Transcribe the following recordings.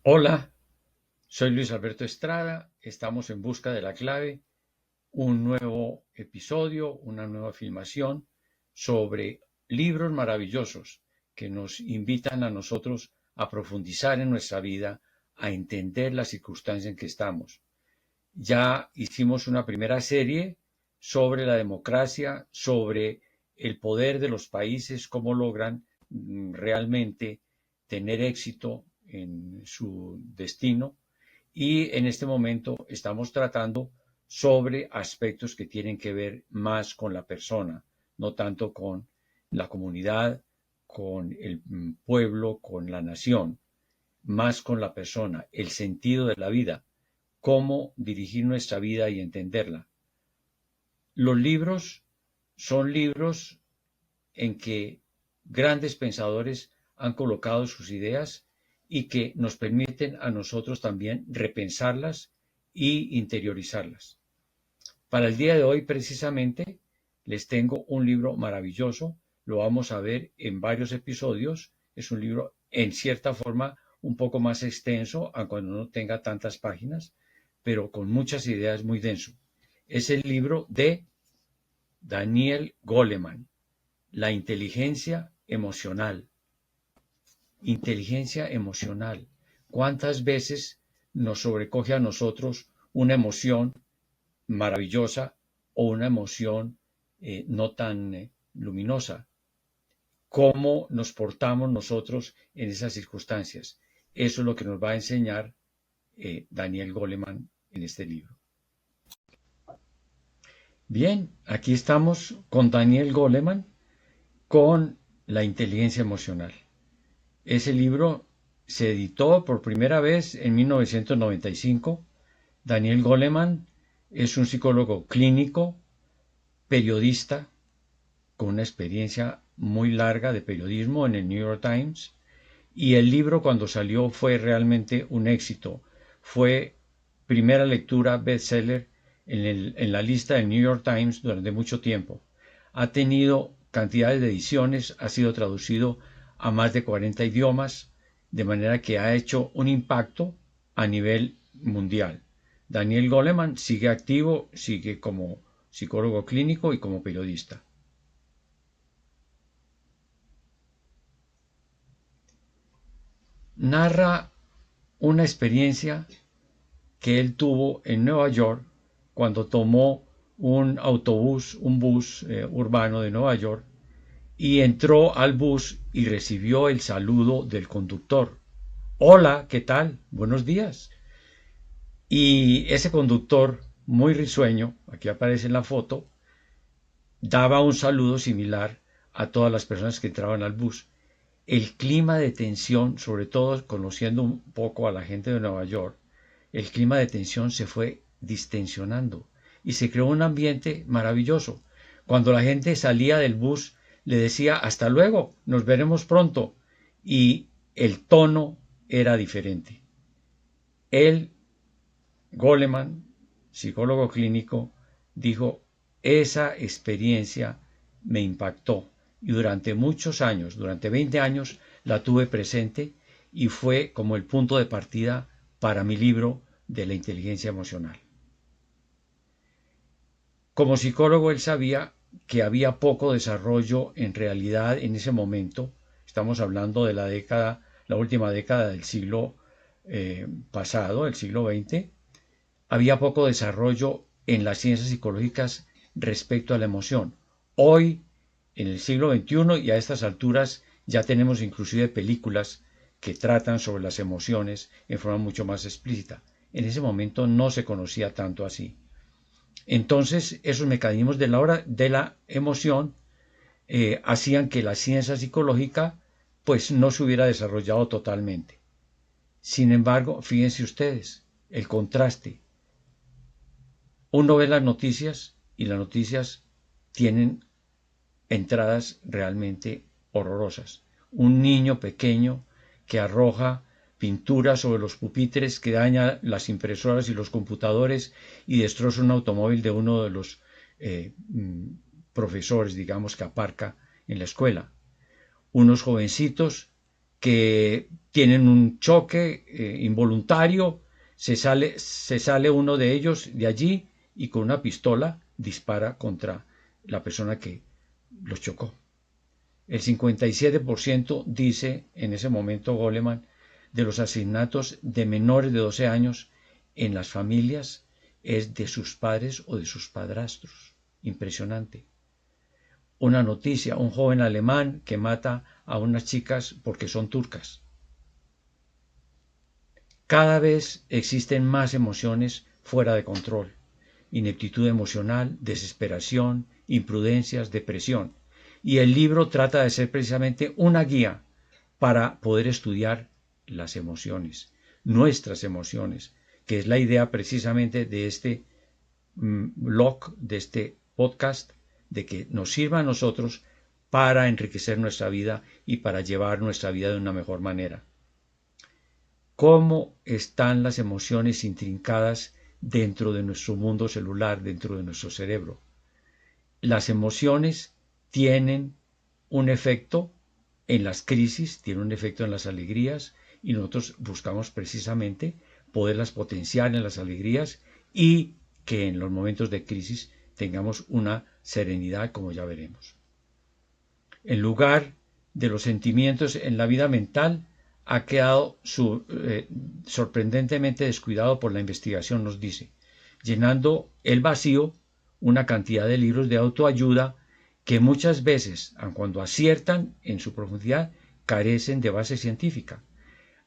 Hola, soy Luis Alberto Estrada, estamos en busca de la clave, un nuevo episodio, una nueva filmación sobre libros maravillosos que nos invitan a nosotros a profundizar en nuestra vida, a entender la circunstancia en que estamos. Ya hicimos una primera serie sobre la democracia, sobre el poder de los países, cómo logran realmente tener éxito en su destino. Y en este momento estamos tratando sobre aspectos que tienen que ver más con la persona, no tanto con la comunidad, con el pueblo, con la nación, más con la persona, el sentido de la vida, cómo dirigir nuestra vida y entenderla. Los libros son libros en que grandes pensadores han colocado sus ideas y que nos permiten a nosotros también repensarlas y interiorizarlas. Para el día de hoy, precisamente, les tengo un libro maravilloso. Lo vamos a ver en varios episodios. Es un libro, en cierta forma, un poco más extenso, aunque cuando no tenga tantas páginas, pero con muchas ideas, muy denso. Es el libro de Daniel Goleman, La inteligencia emocional. Inteligencia emocional. ¿Cuántas veces nos sobrecoge a nosotros una emoción maravillosa o una emoción no tan luminosa? ¿Cómo nos portamos nosotros en esas circunstancias? Eso es lo que nos va a enseñar Daniel Goleman en este libro. Bien, aquí estamos con Daniel Goleman con la inteligencia emocional. Ese libro se editó por primera vez en 1995. Daniel Goleman es un psicólogo clínico, periodista, con una experiencia muy larga de periodismo en el New York Times. Y el libro cuando salió fue realmente un éxito. Fue primera lectura bestseller en la lista del New York Times durante mucho tiempo. Ha tenido cantidades de ediciones, ha sido traducido a más de 40 idiomas, de manera que ha hecho un impacto a nivel mundial. Daniel Goleman sigue activo, sigue como psicólogo clínico y como periodista. Narra una experiencia que él tuvo en Nueva York cuando tomó un autobús, un bus urbano de Nueva York, y entró al bus y recibió el saludo del conductor. Hola, ¿qué tal? Buenos días. Y ese conductor, muy risueño, aquí aparece en la foto, daba un saludo similar a todas las personas que entraban al bus. El clima de tensión, sobre todo conociendo un poco a la gente de Nueva York, el clima de tensión se fue distensionando y se creó un ambiente maravilloso. Cuando la gente salía del bus, le decía hasta luego, nos veremos pronto, y el tono era diferente. Él, Goleman, psicólogo clínico, dijo, esa experiencia me impactó y durante muchos años, durante 20 años, la tuve presente y fue como el punto de partida para mi libro de la inteligencia emocional. Como psicólogo, él sabía que había poco desarrollo en realidad en ese momento. Estamos hablando de la última década del siglo pasado, el siglo XX. Había poco desarrollo en las ciencias psicológicas respecto a la emoción. Hoy, en el siglo XXI y a estas alturas, ya tenemos inclusive películas que tratan sobre las emociones en forma mucho más explícita. En ese momento no se conocía tanto así. Entonces, esos mecanismos de la emoción hacían que la ciencia psicológica pues no se hubiera desarrollado totalmente. Sin embargo, fíjense ustedes, el contraste. Uno ve las noticias y las noticias tienen entradas realmente horrorosas. Un niño pequeño que arroja pintura sobre los pupitres, que daña las impresoras y los computadores y destroza un automóvil de uno de los profesores, digamos, que aparca en la escuela. Unos jovencitos que tienen un choque involuntario, se sale uno de ellos de allí y con una pistola dispara contra la persona que los chocó. El 57% dice en ese momento Goleman de los asesinatos de menores de 12 años en las familias es de sus padres o de sus padrastros. Impresionante. Una noticia, un joven alemán que mata a unas chicas porque son turcas. Cada vez existen más emociones fuera de control. Ineptitud emocional, desesperación, imprudencias, depresión. Y el libro trata de ser precisamente una guía para poder estudiar las emociones, nuestras emociones, que es la idea precisamente de este blog, de este podcast, de que nos sirva a nosotros para enriquecer nuestra vida y para llevar nuestra vida de una mejor manera. ¿Cómo están las emociones intrincadas dentro de nuestro mundo celular, dentro de nuestro cerebro? Las emociones tienen un efecto en las crisis, tienen un efecto en las alegrías y nosotros buscamos precisamente poderlas potenciar en las alegrías y que en los momentos de crisis tengamos una serenidad, como ya veremos. En lugar de los sentimientos en la vida mental, ha quedado sorprendentemente descuidado por la investigación, nos dice, llenando el vacío una cantidad de libros de autoayuda que muchas veces, aun cuando aciertan en su profundidad, carecen de base científica.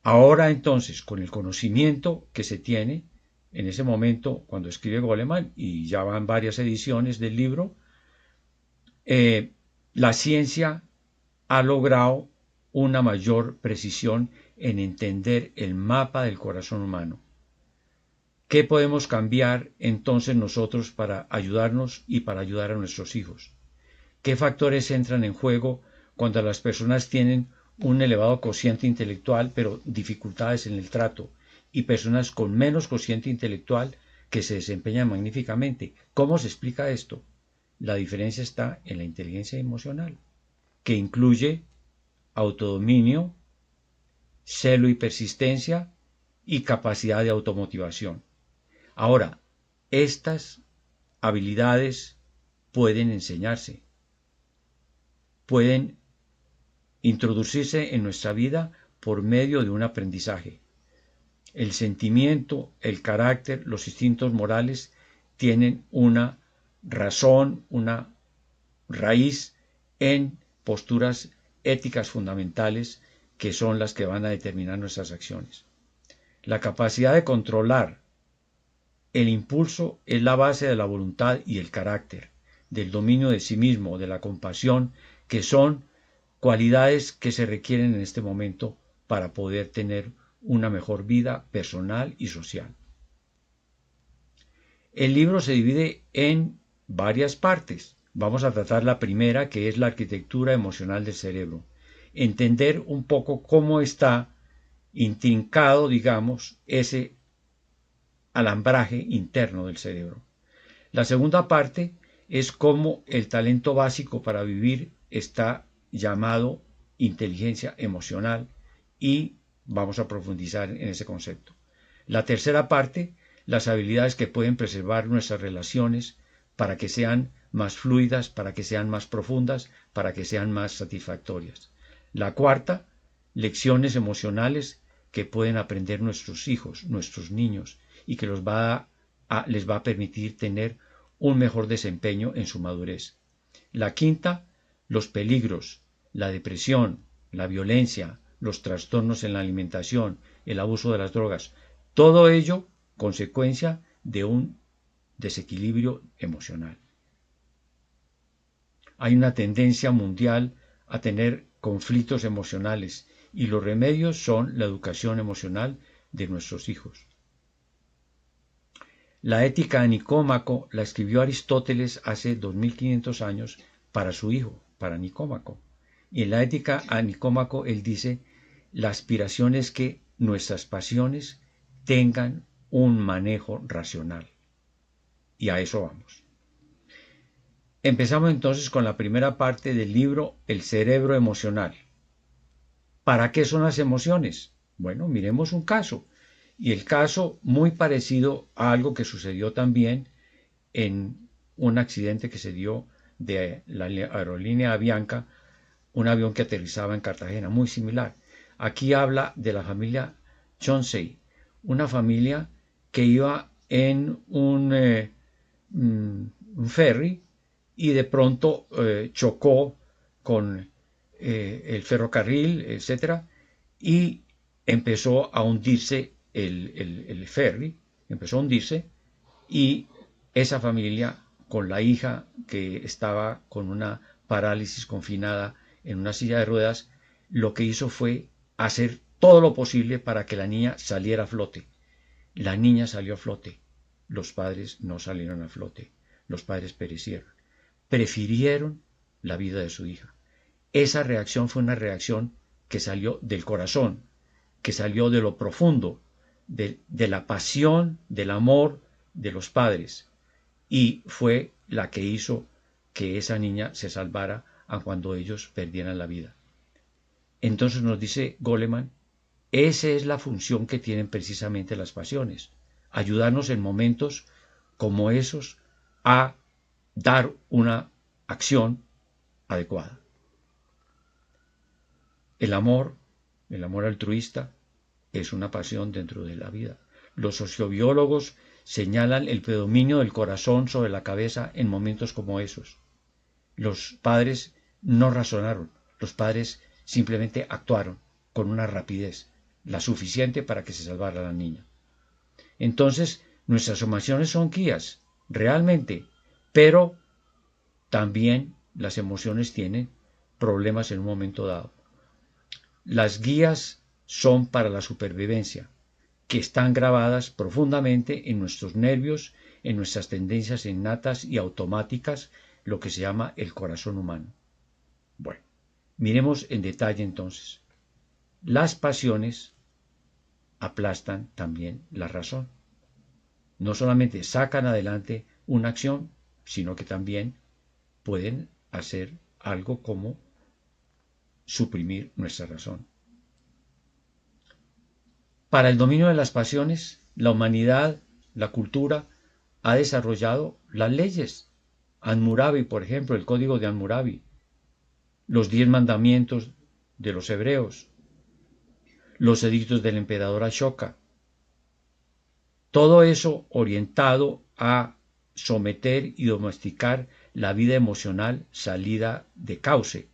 Ahora entonces, con el conocimiento que se tiene, en ese momento, cuando escribe Goleman, y ya van varias ediciones del libro, la ciencia ha logrado una mayor precisión en entender el mapa del corazón humano. ¿Qué podemos cambiar entonces nosotros para ayudarnos y para ayudar a nuestros hijos? ¿Qué factores entran en juego cuando las personas tienen un elevado cociente intelectual pero dificultades en el trato y personas con menos cociente intelectual que se desempeñan magníficamente? ¿Cómo se explica esto? La diferencia está en la inteligencia emocional, que incluye autodominio, celo y persistencia y capacidad de automotivación. Ahora, estas habilidades pueden enseñarse, pueden introducirse en nuestra vida por medio de un aprendizaje. El sentimiento, el carácter, los instintos morales tienen una razón, una raíz en posturas éticas fundamentales que son las que van a determinar nuestras acciones. La capacidad de controlar el impulso es la base de la voluntad y el carácter, del dominio de sí mismo, de la compasión, que son cualidades que se requieren en este momento para poder tener una mejor vida personal y social. El libro se divide en varias partes. Vamos a tratar la primera, que es la arquitectura emocional del cerebro. Entender un poco cómo está intrincado, digamos, ese alambraje interno del cerebro. La segunda parte es cómo el talento básico para vivir está llamado inteligencia emocional y vamos a profundizar en ese concepto. La tercera parte, las habilidades que pueden preservar nuestras relaciones para que sean más fluidas, para que sean más profundas, para que sean más satisfactorias. La cuarta, lecciones emocionales que pueden aprender nuestros hijos, nuestros niños, y que les va a permitir tener un mejor desempeño en su madurez. La quinta, los peligros, la depresión, la violencia, los trastornos en la alimentación, el abuso de las drogas, todo ello consecuencia de un desequilibrio emocional. Hay una tendencia mundial a tener conflictos emocionales y los remedios son la educación emocional de nuestros hijos. La ética a Nicómaco la escribió Aristóteles hace 2500 años para su hijo, para Nicómaco. Y en la ética a Nicómaco él dice, la aspiración es que nuestras pasiones tengan un manejo racional. Y a eso vamos. Empezamos entonces con la primera parte del libro, El cerebro emocional. ¿Para qué son las emociones? Bueno, miremos un caso. Y el caso muy parecido a algo que sucedió también en un accidente que se dio de la aerolínea Avianca, un avión que aterrizaba en Cartagena, muy similar. Aquí habla de la familia Chonsey, una familia que iba en un ferry y de pronto chocó con el ferrocarril, etcétera, y empezó a hundirse el ferry, empezó a hundirse, y esa familia, con la hija que estaba con una parálisis confinada en una silla de ruedas, lo que hizo fue hacer todo lo posible para que la niña saliera a flote. La niña salió a flote, los padres no salieron a flote, los padres perecieron. Prefirieron la vida de su hija. Esa reacción fue una reacción que salió del corazón, que salió de lo profundo, de la pasión, del amor de los padres, y fue la que hizo que esa niña se salvara a cuando ellos perdieran la vida. Entonces nos dice Goleman, esa es la función que tienen precisamente las pasiones, ayudarnos en momentos como esos a dar una acción adecuada. El amor altruista, es una pasión dentro de la vida. Los sociobiólogos señalan el predominio del corazón sobre la cabeza en momentos como esos. Los padres no razonaron, los padres simplemente actuaron con una rapidez, la suficiente para que se salvara la niña. Entonces, nuestras emociones son guías, realmente, pero también las emociones tienen problemas en un momento dado. Las guías son para la supervivencia, que están grabadas profundamente en nuestros nervios, en nuestras tendencias innatas y automáticas, lo que se llama el corazón humano. Bueno, miremos en detalle entonces. Las pasiones aplastan también la razón. No solamente sacan adelante una acción, sino que también pueden hacer algo como suprimir nuestra razón. Para el dominio de las pasiones, la humanidad, la cultura, ha desarrollado las leyes. Hammurabi, por ejemplo, el código de Hammurabi, los 10 mandamientos de los hebreos, los edictos del emperador Ashoka. Todo eso orientado a someter y domesticar la vida emocional salida de cauce.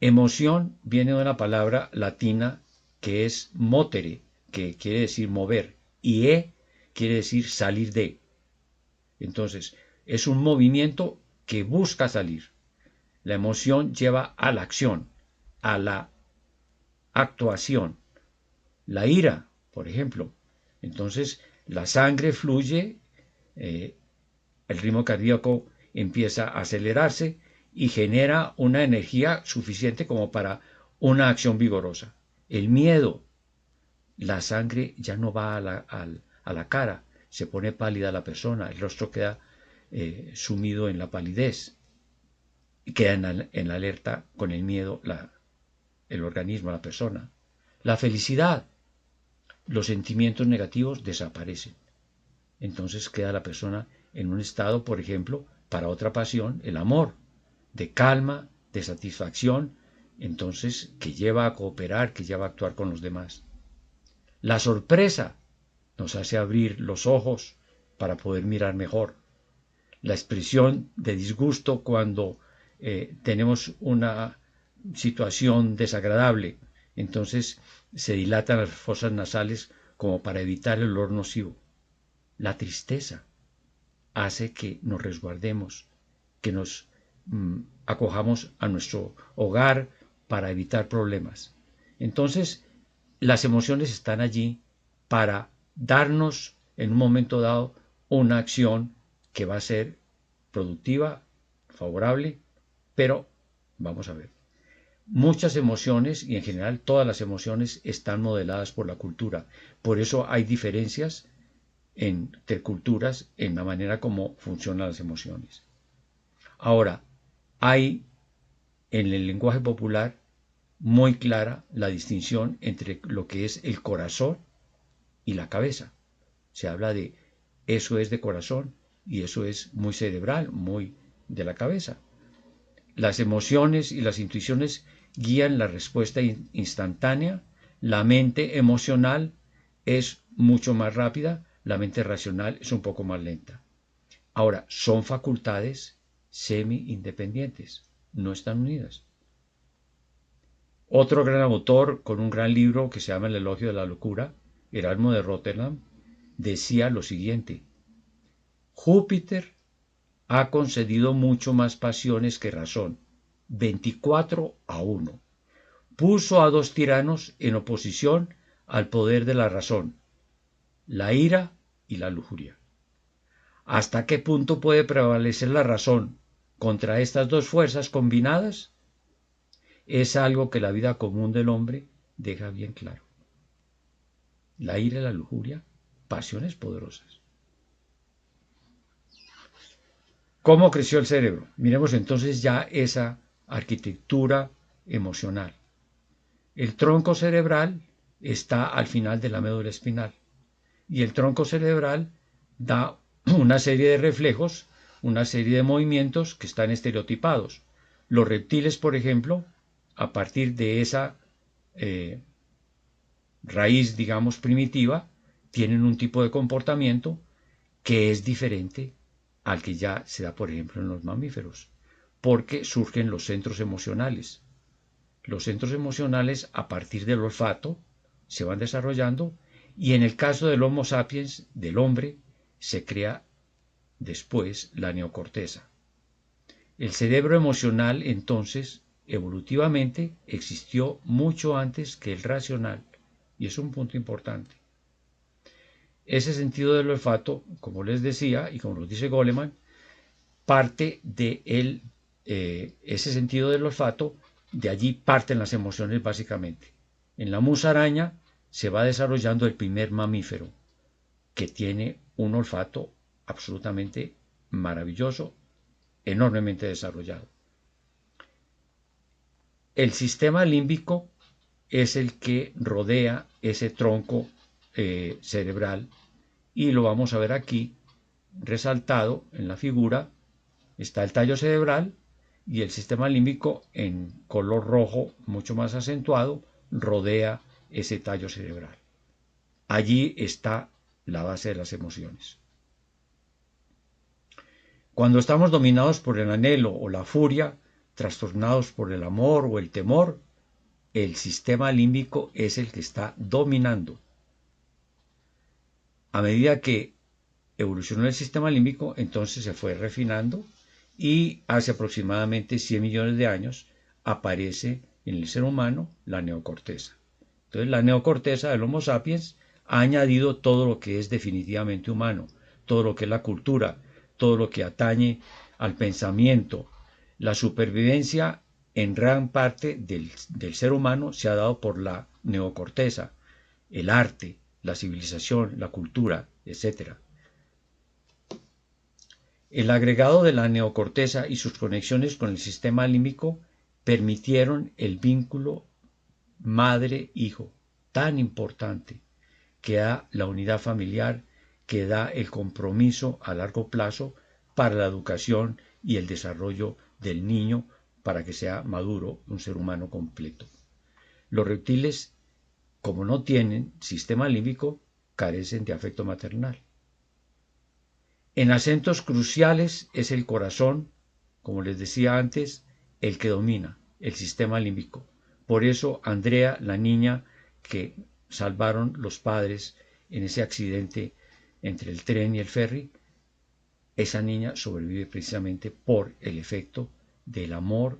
Emoción viene de una palabra latina que es motere, que quiere decir mover, y quiere decir salir de. Entonces, es un movimiento que busca salir. La emoción lleva a la acción, a la actuación. La ira, por ejemplo. Entonces, la sangre fluye, el ritmo cardíaco empieza a acelerarse y genera una energía suficiente como para una acción vigorosa. El miedo, la sangre ya no va a la cara, se pone pálida la persona, el rostro queda sumido en la palidez, y queda en alerta con el miedo el organismo, la persona. La felicidad, los sentimientos negativos desaparecen. Entonces queda la persona en un estado, por ejemplo, para otra pasión, el amor, de calma, de satisfacción, entonces que lleva a cooperar, que lleva a actuar con los demás. La sorpresa nos hace abrir los ojos para poder mirar mejor. La expresión de disgusto cuando tenemos una situación desagradable, entonces se dilatan las fosas nasales como para evitar el olor nocivo. La tristeza hace que nos resguardemos, que nos acojamos a nuestro hogar para evitar problemas. Entonces, las emociones están allí para darnos en un momento dado una acción que va a ser productiva, favorable, pero vamos a ver. Muchas emociones y en general todas las emociones están modeladas por la cultura. Por eso hay diferencias entre culturas en la manera como funcionan las emociones. Ahora, hay en el lenguaje popular muy clara la distinción entre lo que es el corazón y la cabeza. Se habla de eso es de corazón y eso es muy cerebral, muy de la cabeza. Las emociones y las intuiciones guían la respuesta instantánea. La mente emocional es mucho más rápida, la mente racional es un poco más lenta. Ahora, son facultades semi-independientes, no están unidas. Otro gran autor con un gran libro que se llama El elogio de la locura, Erasmo de Rotterdam, decía lo siguiente: Júpiter ha concedido mucho más pasiones que razón, 24-1. Puso a dos tiranos en oposición al poder de la razón, la ira y la lujuria. ¿Hasta qué punto puede prevalecer la razón contra estas dos fuerzas combinadas? Es algo que la vida común del hombre deja bien claro. La ira y la lujuria, pasiones poderosas. ¿Cómo creció el cerebro? Miremos entonces ya esa arquitectura emocional. El tronco cerebral está al final de la médula espinal y el tronco cerebral da una serie de reflejos, una serie de movimientos que están estereotipados. Los reptiles, por ejemplo, a partir de esa raíz, digamos, primitiva, tienen un tipo de comportamiento que es diferente al que ya se da, por ejemplo, en los mamíferos, porque surgen los centros emocionales. Los centros emocionales, a partir del olfato, se van desarrollando y en el caso del Homo sapiens, del hombre, se crea después la neocorteza. El cerebro emocional, entonces, evolutivamente, existió mucho antes que el racional, y es un punto importante. Ese sentido del olfato, como les decía, y como lo dice Goleman, parte de ese sentido del olfato, de allí parten las emociones básicamente. En la musaraña se va desarrollando el primer mamífero, que tiene un olfato absolutamente maravilloso, enormemente desarrollado. El sistema límbico es el que rodea ese tronco cerebral y lo vamos a ver aquí resaltado en la figura. Está el tallo cerebral y el sistema límbico en color rojo mucho más acentuado rodea ese tallo cerebral. Allí está la base de las emociones. Cuando estamos dominados por el anhelo o la furia, trastornados por el amor o el temor, el sistema límbico es el que está dominando. A medida que evolucionó el sistema límbico, entonces se fue refinando y hace aproximadamente 100 millones de años aparece en el ser humano la neocorteza. Entonces la neocorteza del Homo sapiens ha añadido todo lo que es definitivamente humano, todo lo que es la cultura, todo lo que atañe al pensamiento. La supervivencia en gran parte del ser humano se ha dado por la neocorteza, el arte, la civilización, la cultura, etc. El agregado de la neocorteza y sus conexiones con el sistema límbico permitieron el vínculo madre-hijo tan importante que da la unidad familiar, que da el compromiso a largo plazo para la educación y el desarrollo del niño para que sea maduro, un ser humano completo. Los reptiles, como no tienen sistema límbico, carecen de afecto maternal. En acentos cruciales es el corazón, como les decía antes, el que domina el sistema límbico. Por eso Andrea, la niña que salvaron los padres en ese accidente entre el tren y el ferry, esa niña sobrevive precisamente por el efecto del amor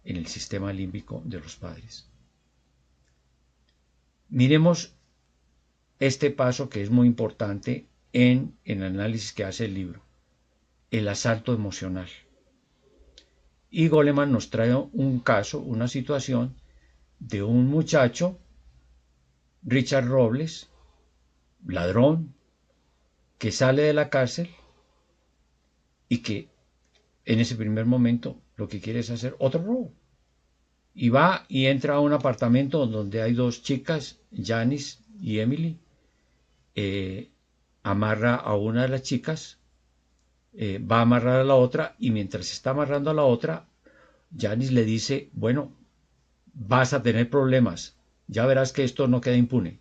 en el sistema límbico de los padres. Miremos este paso que es muy importante en el análisis que hace el libro, el asalto emocional. Y Goleman nos trae un caso, una situación de un muchacho, Richard Robles, ladrón, que sale de la cárcel y que en ese primer momento lo que quiere es hacer otro robo. y va y entra a un apartamento donde hay dos chicas, Janice y Emily. Amarra a una de las chicas, va a amarrar a la otra, y mientras está amarrando a la otra, Janice le dice, bueno, vas a tener problemas, ya verás que esto no queda impune.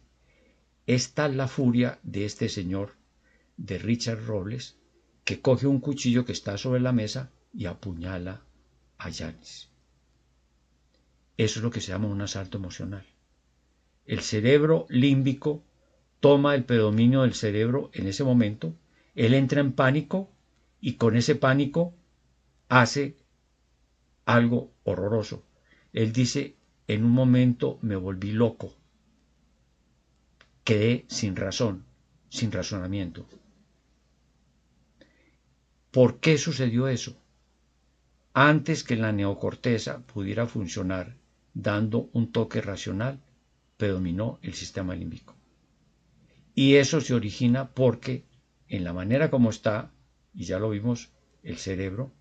Esta es la furia de este señor, de Richard Robles, que coge un cuchillo que está sobre la mesa y apuñala a Janice. Eso es lo que se llama un asalto emocional. El cerebro límbico toma el predominio del cerebro en ese momento, él entra en pánico y con ese pánico hace algo horroroso. Él dice, en un momento me volví loco, quedé sin razón, sin razonamiento. ¿Por qué sucedió eso? Antes que la neocorteza pudiera funcionar dando un toque racional, predominó el sistema límbico. Y eso se origina porque en la manera como está, y ya lo vimos, el cerebro,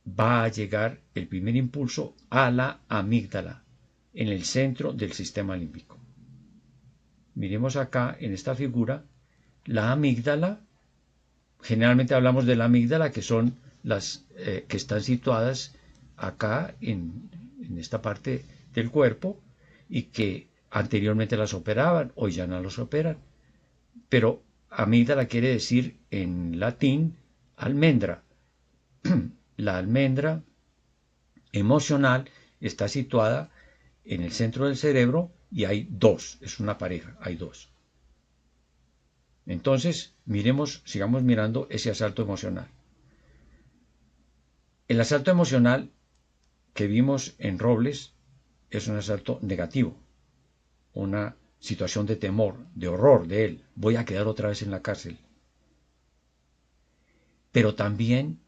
va a llegar el primer impulso a la amígdala, en el centro del sistema límbico. Miremos acá en esta figura, la amígdala, generalmente hablamos de la amígdala, que son las que están situadas acá en esta parte del cuerpo y que anteriormente las operaban, hoy ya no las operan. Pero amígdala quiere decir en latín almendra. La almendra emocional está situada en el centro del cerebro y hay dos, es una pareja, hay dos. Entonces, sigamos mirando ese asalto emocional. El asalto emocional que vimos en Robles es un asalto negativo, una situación de temor, de horror de él. Voy a quedar otra vez en la cárcel. Pero también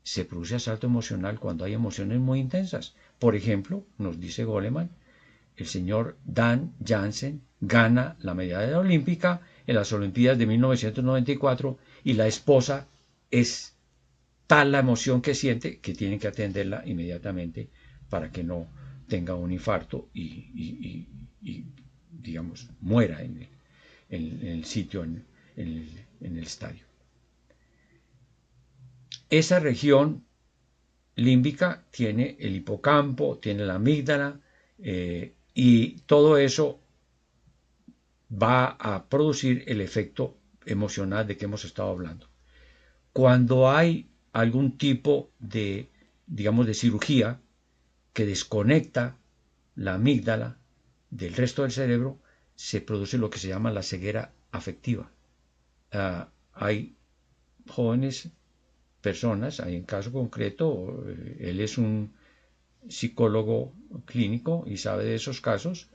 se produce asalto emocional cuando hay emociones muy intensas. Por ejemplo, nos dice Goleman, el señor Dan Jansen gana la medalla olímpica en las Olimpiadas de 1994 y la esposa es tal la emoción que siente que tienen que atenderla inmediatamente para que no tenga un infarto y digamos, muera en el sitio, en el estadio. Esa región límbica tiene el hipocampo, tiene la amígdala, y todo eso va a producir el efecto emocional de que hemos estado hablando. Cuando hay algún tipo de, digamos, de cirugía que desconecta la amígdala del resto del cerebro, se produce lo que se llama la ceguera afectiva. Hay jóvenes personas, hay un caso concreto, él es un psicólogo clínico y sabe de esos casos,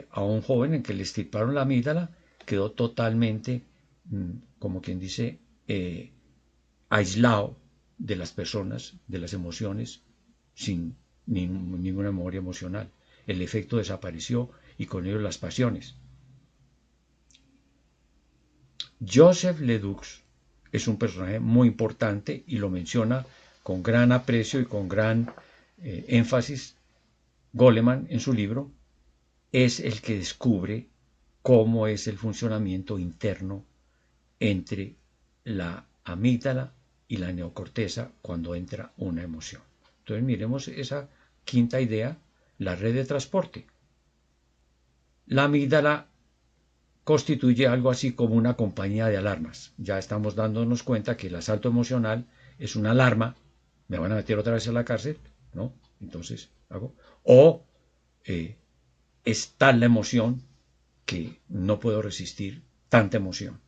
a un joven en que le extirparon la amígdala, quedó totalmente, como quien dice, aislado de las personas, de las emociones, sin ninguna memoria emocional. El efecto desapareció y con ello las pasiones. Joseph Ledoux es un personaje muy importante y lo menciona con gran aprecio y con gran énfasis Goleman en su libro. Es el que descubre cómo es el funcionamiento interno entre la amígdala y la neocorteza cuando entra una emoción. Entonces miremos esa quinta idea, la red de transporte. La amígdala constituye algo así como una compañía de alarmas. Ya estamos dándonos cuenta que el asalto emocional es una alarma, me van a meter otra vez a la cárcel, ¿no? Entonces hago, o es tal la emoción que no puedo resistir tanta emoción.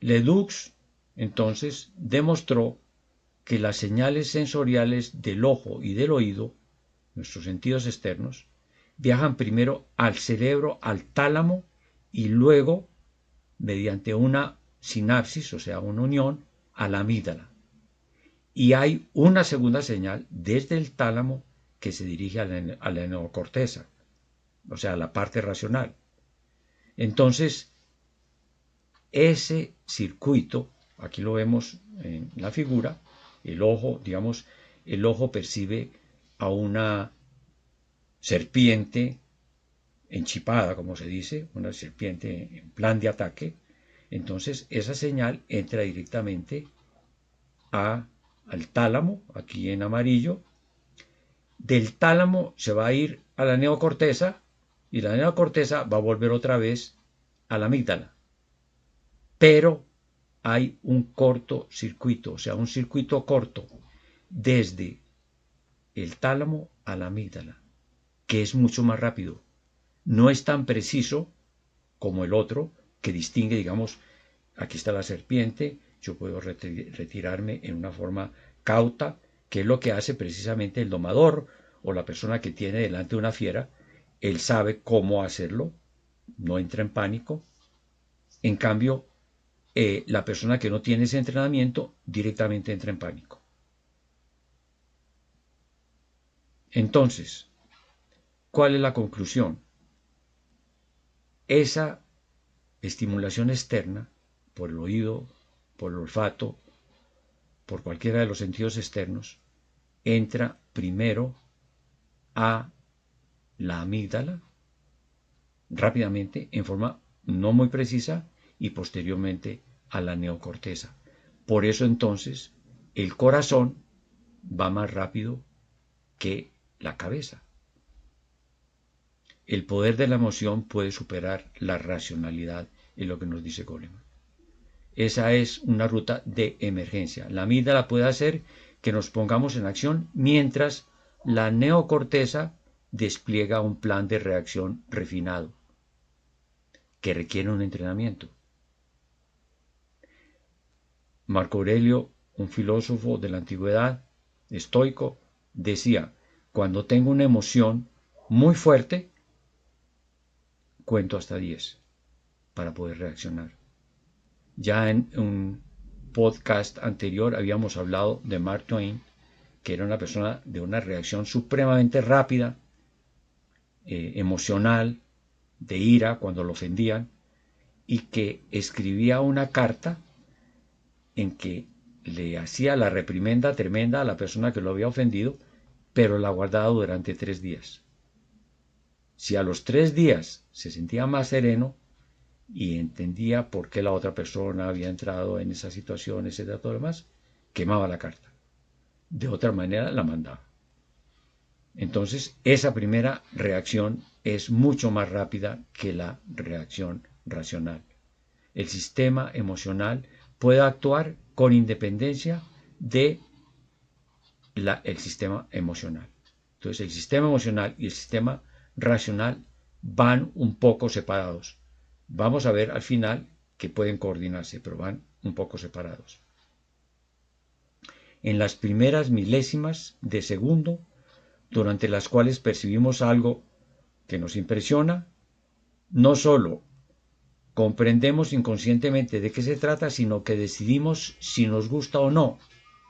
Ledoux entonces demostró que las señales sensoriales del ojo y del oído, nuestros sentidos externos, viajan primero al cerebro, al tálamo, y luego, mediante una sinapsis, o sea, una unión, a la amígdala. Y hay una segunda señal desde el tálamo que se dirige a la neocorteza, o sea, a la parte racional. Entonces, ese circuito, aquí lo vemos en la figura, el ojo, digamos, el ojo percibe a una serpiente enchipada, como se dice, una serpiente en plan de ataque, entonces esa señal entra directamente al tálamo, aquí en amarillo. Del tálamo se va a ir a la neocorteza y la neocorteza va a volver otra vez a la amígdala. Pero hay un cortocircuito, o sea, un circuito corto desde el tálamo a la amígdala, que es mucho más rápido. No es tan preciso como el otro, que distingue, digamos, aquí está la serpiente, yo puedo retirarme en una forma cauta, que es lo que hace precisamente el domador o la persona que tiene delante una fiera. Él sabe cómo hacerlo, no entra en pánico. En cambio, la persona que no tiene ese entrenamiento directamente entra en pánico. Entonces, ¿cuál es la conclusión? Esa estimulación externa, por el oído, por el olfato, por cualquiera de los sentidos externos, entra primero a la amígdala rápidamente, en forma no muy precisa, y posteriormente a la neocorteza. Por eso entonces el corazón va más rápido que la cabeza. El poder de la emoción puede superar la racionalidad, es lo que nos dice Goleman. Esa es una ruta de emergencia. La amígdala puede hacer que nos pongamos en acción mientras la neocorteza despliega un plan de reacción refinado que requiere un entrenamiento. Marco Aurelio, un filósofo de la antigüedad, estoico, decía: cuando tengo una emoción muy fuerte, cuento hasta 10 para poder reaccionar. Ya en un podcast anterior habíamos hablado de Mark Twain, que era una persona de una reacción supremamente rápida, emocional, de ira cuando lo ofendían, y que escribía una carta en que le hacía la reprimenda tremenda a la persona que lo había ofendido, pero la guardaba durante 3 días. Si a los 3 días se sentía más sereno y entendía por qué la otra persona había entrado en esa situación, etcétera, todo lo demás, quemaba la carta. De otra manera la mandaba. Entonces, esa primera reacción es mucho más rápida que la reacción racional. El sistema emocional puede actuar con independencia del sistema emocional. Entonces, el sistema emocional y el sistema racional van un poco separados. Vamos a ver al final que pueden coordinarse, pero van un poco separados. En las primeras milésimas de segundo, durante las cuales percibimos algo que nos impresiona, no solo comprendemos inconscientemente de qué se trata, sino que decidimos si nos gusta o no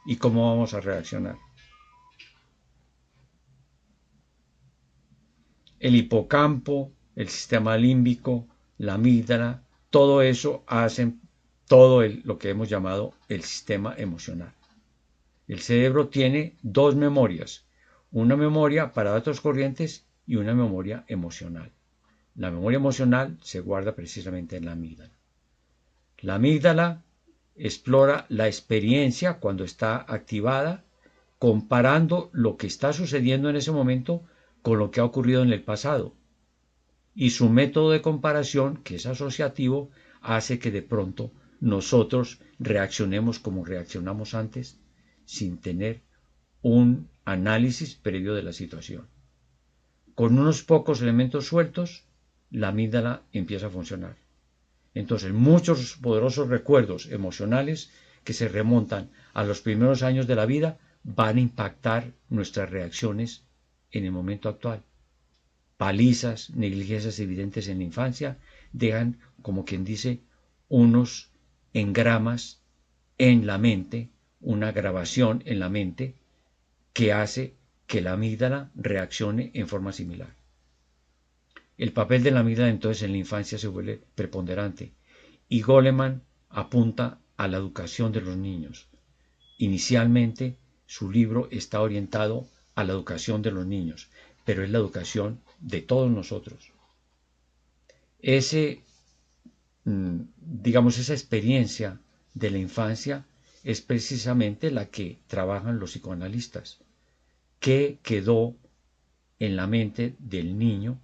y cómo vamos a reaccionar. El hipocampo, el sistema límbico, la amígdala, todo eso hacen todo lo que hemos llamado el sistema emocional. El cerebro tiene 2 memorias, una memoria para datos corrientes y una memoria emocional. La memoria emocional se guarda precisamente en la amígdala. La amígdala explora la experiencia cuando está activada, comparando lo que está sucediendo en ese momento con lo que ha ocurrido en el pasado. Y su método de comparación, que es asociativo, hace que de pronto nosotros reaccionemos como reaccionamos antes, sin tener un análisis previo de la situación. Con unos pocos elementos sueltos, la amígdala empieza a funcionar. Entonces, muchos poderosos recuerdos emocionales que se remontan a los primeros años de la vida van a impactar nuestras reacciones en el momento actual. Palizas, negligencias evidentes en la infancia dejan, como quien dice, unos engramas en la mente, una grabación en la mente que hace que la amígdala reaccione en forma similar. El papel de la amígdala entonces en la infancia se vuelve preponderante y Goleman apunta a la educación de los niños. Inicialmente su libro está orientado a la educación de los niños, pero es la educación de todos nosotros. Digamos, esa experiencia de la infancia es precisamente la que trabajan los psicoanalistas. ¿Qué quedó en la mente del niño?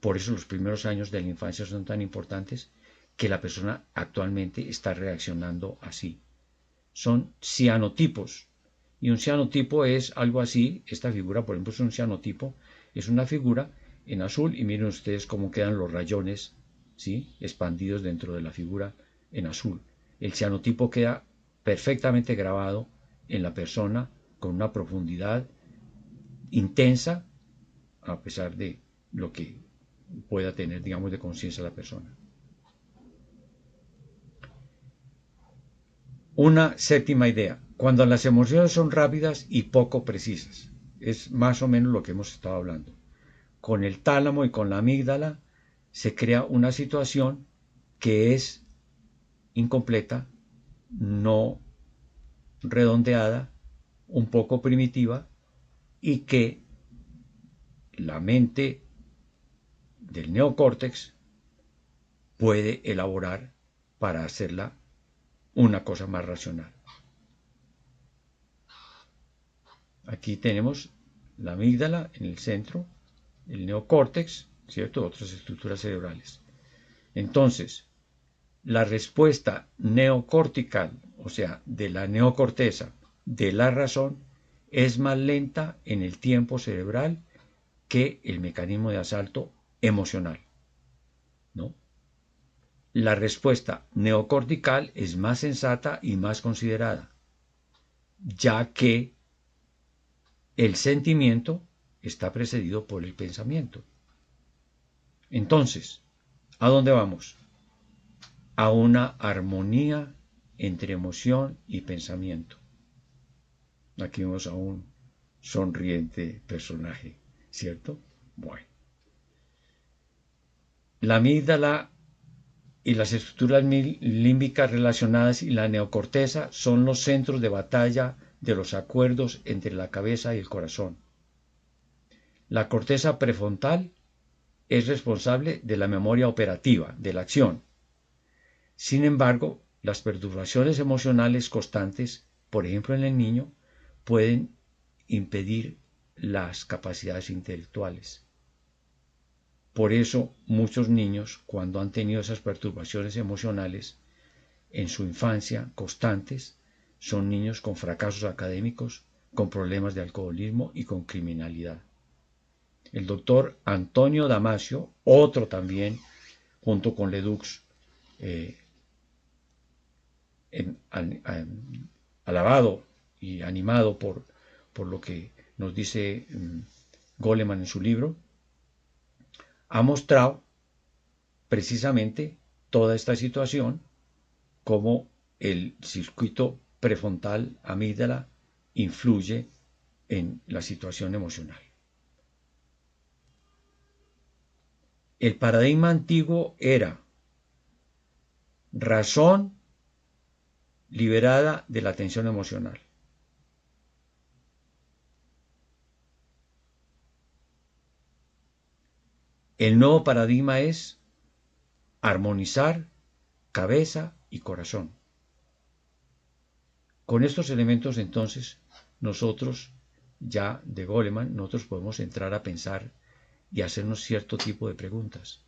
Por eso los primeros años de la infancia son tan importantes, que la persona actualmente está reaccionando así. Son cianotipos. Y un cianotipo es algo así. Esta figura, por ejemplo, es un cianotipo. Es una figura en azul y miren ustedes cómo quedan los rayones, ¿sí?, expandidos dentro de la figura en azul. El cianotipo queda perfectamente grabado en la persona con una profundidad intensa, a pesar de lo que pueda tener, digamos, de conciencia la persona. Una séptima idea: cuando las emociones son rápidas y poco precisas. Es más o menos lo que hemos estado hablando. Con el tálamo y con la amígdala se crea una situación que es incompleta, no redondeada, un poco primitiva, y que la mente del neocórtex puede elaborar para hacerla una cosa más racional. Aquí tenemos la amígdala en el centro, el neocórtex, ¿cierto?, otras estructuras cerebrales. Entonces, la respuesta neocortical, o sea, de la neocorteza, de la razón, es más lenta en el tiempo cerebral que el mecanismo de asalto emocional, ¿no? La respuesta neocortical es más sensata y más considerada, ya que el sentimiento está precedido por el pensamiento. Entonces, ¿a dónde vamos? A una armonía entre emoción y pensamiento. Aquí vemos a un sonriente personaje, ¿cierto? Bueno. La amígdala y las estructuras límbicas relacionadas y la neocorteza son los centros de batalla de los acuerdos entre la cabeza y el corazón. La corteza prefrontal es responsable de la memoria operativa, de la acción. Sin embargo, las perturbaciones emocionales constantes, por ejemplo en el niño, pueden impedir las capacidades intelectuales. Por eso muchos niños, cuando han tenido esas perturbaciones emocionales en su infancia constantes, son niños con fracasos académicos, con problemas de alcoholismo y con criminalidad. El doctor Antonio Damasio, otro también, junto con Ledoux, alabado y animado por lo que nos dice Goleman en su libro, ha mostrado precisamente toda esta situación, cómo el circuito prefrontal amígdala influye en la situación emocional. El paradigma antiguo era razón liberada de la tensión emocional. El nuevo paradigma es armonizar cabeza y corazón. Con estos elementos, entonces, nosotros, ya de Goleman, nosotros podemos entrar a pensar y hacernos cierto tipo de preguntas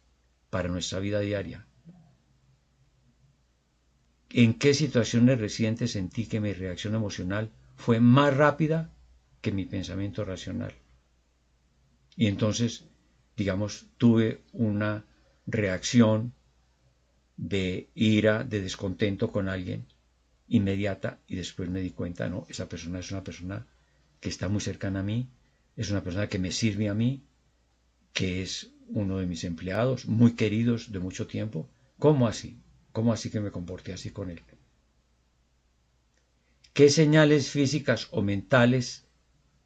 para nuestra vida diaria. ¿En qué situaciones recientes sentí que mi reacción emocional fue más rápida que mi pensamiento racional? Y entonces, digamos, tuve una reacción de ira, de descontento con alguien inmediata, y después me di cuenta, no, esa persona es una persona que está muy cercana a mí, es una persona que me sirve a mí, que es uno de mis empleados, muy queridos de mucho tiempo. ¿Cómo así? ¿Cómo así que me comporté así con él? ¿Qué señales físicas o mentales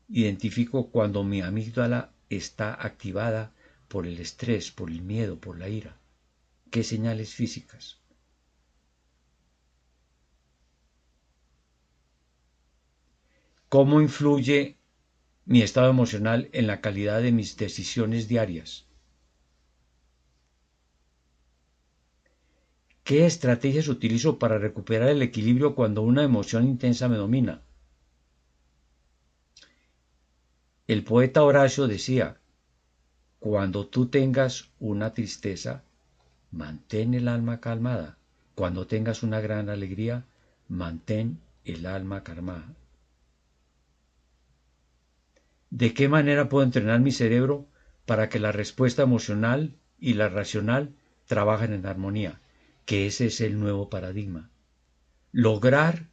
identifico cuando mi amígdala está activada por el estrés, por el miedo, por la ira? ¿Qué señales físicas? ¿Cómo influye mi estado emocional en la calidad de mis decisiones diarias? ¿Qué estrategias utilizo para recuperar el equilibrio cuando una emoción intensa me domina? El poeta Horacio decía, cuando tú tengas una tristeza, mantén el alma calmada. Cuando tengas una gran alegría, mantén el alma calmada. ¿De qué manera puedo entrenar mi cerebro para que la respuesta emocional y la racional trabajen en armonía? Que ese es el nuevo paradigma. Lograr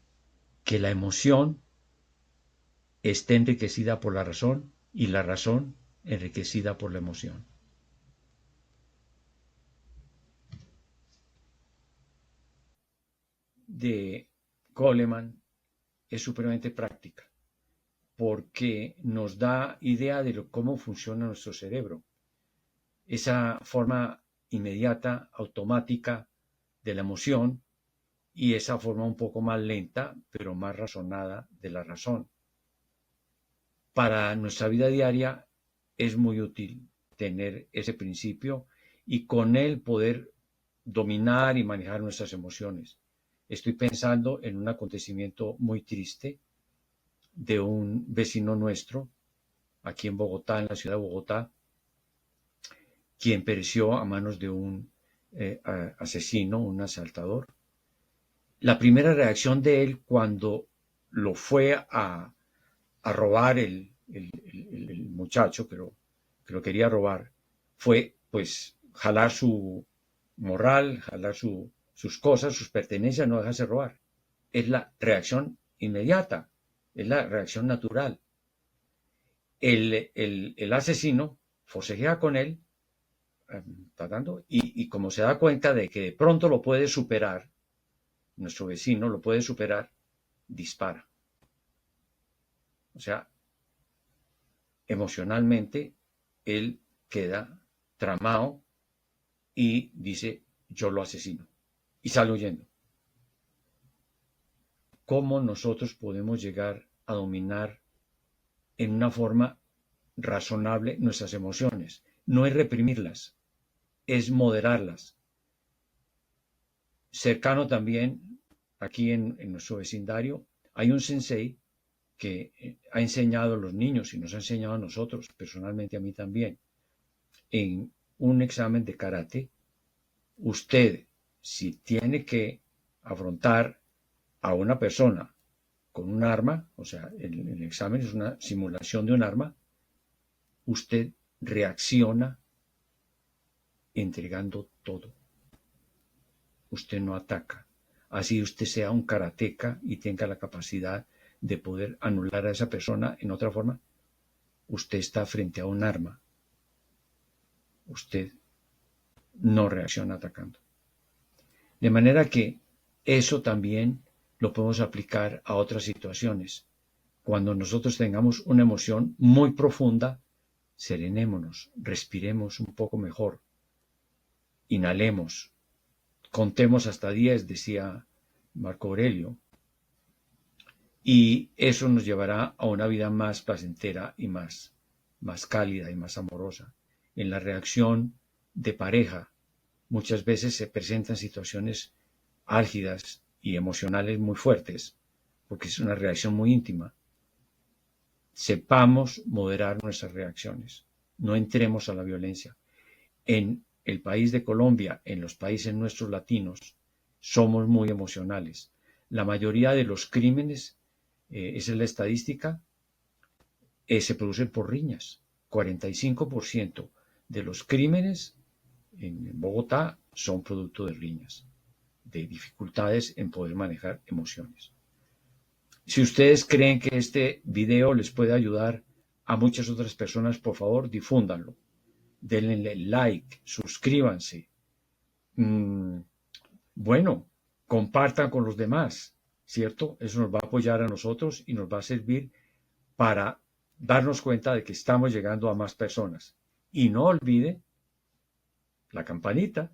que la emoción esté enriquecida por la razón y la razón enriquecida por la emoción. De Goleman es supremamente práctica porque nos da idea de cómo funciona nuestro cerebro. Esa forma inmediata, automática de la emoción y esa forma un poco más lenta, pero más razonada de la razón. Para nuestra vida diaria es muy útil tener ese principio y con él poder dominar y manejar nuestras emociones. Estoy pensando en un acontecimiento muy triste de un vecino nuestro, aquí en Bogotá, en la ciudad de Bogotá, quien pereció a manos de un asesino, un asaltador. La primera reacción de él cuando lo fue a robar el muchacho que lo quería robar fue pues jalar su morral, jalar sus cosas, sus pertenencias, no dejarse robar. Es la reacción inmediata, es la reacción natural. El asesino forcejea con él, tratando, y como se da cuenta de que de pronto lo puede superar, nuestro vecino lo puede superar, dispara. O sea, emocionalmente, él queda tramado y dice, yo lo asesino. Y sale huyendo. ¿Cómo nosotros podemos llegar a dominar en una forma razonable nuestras emociones? No es reprimirlas, es moderarlas. Cercano también, aquí en nuestro vecindario, hay un sensei que ha enseñado a los niños y nos ha enseñado a nosotros, personalmente a mí también, en un examen de karate, usted, si tiene que afrontar a una persona con un arma, o sea, el examen es una simulación de un arma, usted reacciona entregando todo. Usted no ataca. Así usted sea un karateca y tenga la capacidad de poder anular a esa persona en otra forma, usted está frente a un arma. Usted no reacciona atacando. De manera que eso también lo podemos aplicar a otras situaciones. Cuando nosotros tengamos una emoción muy profunda, serenémonos, respiremos un poco mejor, inhalemos, contemos hasta 10, decía Marco Aurelio, y eso nos llevará a una vida más placentera y más cálida y más amorosa. En la reacción de pareja, muchas veces se presentan situaciones álgidas y emocionales muy fuertes, porque es una reacción muy íntima. Sepamos moderar nuestras reacciones, no entremos a la violencia. En el país de Colombia, en los países nuestros latinos, somos muy emocionales. La mayoría de los crímenes, esa es la estadística, se producen por riñas. 45% de los crímenes en Bogotá son producto de riñas, de dificultades en poder manejar emociones. Si ustedes creen que este video les puede ayudar a muchas otras personas, por favor, difúndanlo. Denle like, suscríbanse. Bueno, compartan con los demás, ¿cierto? Eso nos va a apoyar a nosotros y nos va a servir para darnos cuenta de que estamos llegando a más personas. Y no olvide la campanita